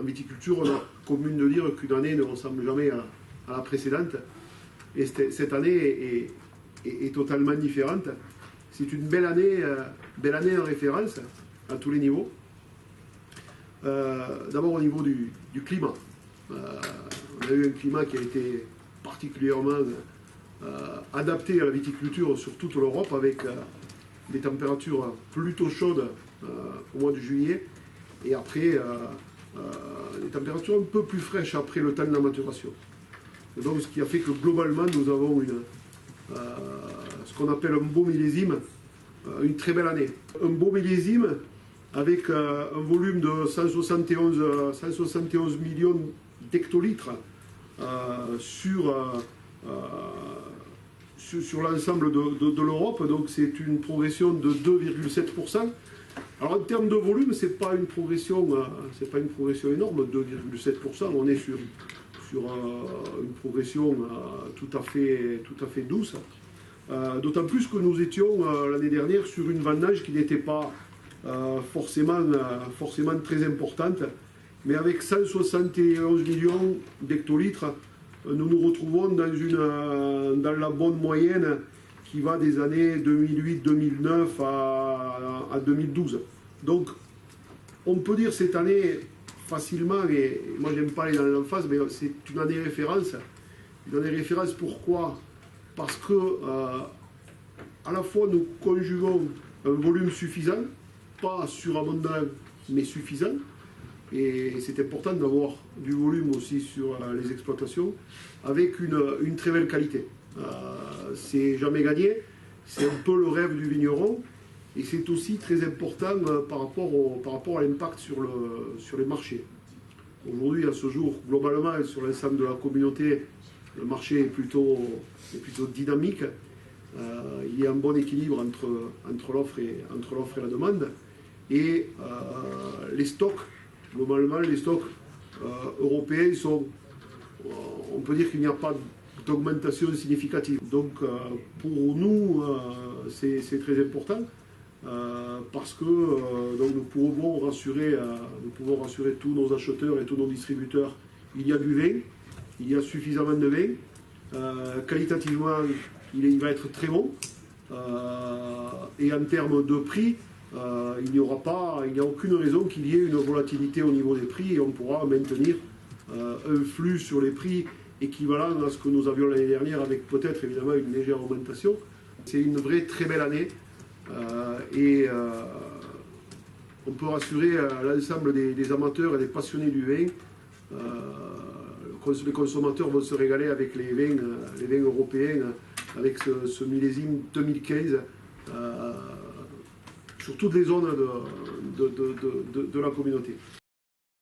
en viticulture, on a coutume de dire qu'une année ne ressemble jamais à la précédente. Et cette année est totalement différente. C'est une belle année en référence à tous les niveaux. D'abord au niveau du climat. On a eu un climat qui a été particulièrement adapté à la viticulture sur toute l'Europe, avec des températures plutôt chaudes au mois de juillet, et après des températures un peu plus fraîches après le temps de la maturation. Et donc, ce qui a fait que globalement nous avons ce qu'on appelle un beau millésime, une très belle année. Un beau millésime avec un volume de 171 millions d'hectolitres sur l'ensemble de l'Europe, donc c'est une progression de 2,7%. Alors en termes de volume, c'est pas une progression énorme, 2,7%. On est sur une progression tout à fait douce. D'autant plus que nous étions l'année dernière sur une vendange qui n'était pas forcément très importante, mais avec 171 millions d'hectolitres, nous nous retrouvons dans la bonne moyenne qui va des années 2008-2009 à 2012. Donc, on peut dire cette année facilement, et moi j'aime pas aller dans l'emphase, mais c'est une année référence. Une année référence, pourquoi? Parce que à la fois nous conjuguons un volume suffisant, pas surabondant, mais suffisant. Et c'est important d'avoir du volume aussi sur les exploitations, avec une très belle qualité. C'est jamais gagné, c'est un peu le rêve du vigneron, et c'est aussi très important par rapport à l'impact sur les marchés. Aujourd'hui, à ce jour, globalement, sur l'ensemble de la communauté, le marché est plutôt dynamique. Il y a un bon équilibre entre l'offre et la demande. Et les stocks, globalement, les stocks européens sont, on peut dire qu'il n'y a pas d'augmentation significative. Donc pour nous, c'est très important parce que donc nous pouvons rassurer tous nos acheteurs et tous nos distributeurs. Il y a du vin, il y a suffisamment de vin. Qualitativement, il va être très bon. Et en termes de prix, il n'y a aucune raison qu'il y ait une volatilité au niveau des prix, et on pourra maintenir un flux sur les prix équivalent à ce que nous avions l'année dernière, avec peut-être évidemment une légère augmentation. C'est une vraie très belle année, et on peut rassurer l'ensemble des amateurs et des passionnés du vin. Les consommateurs vont se régaler avec les vins européens, avec ce millésime 2015. Sur toutes les zones de la communauté.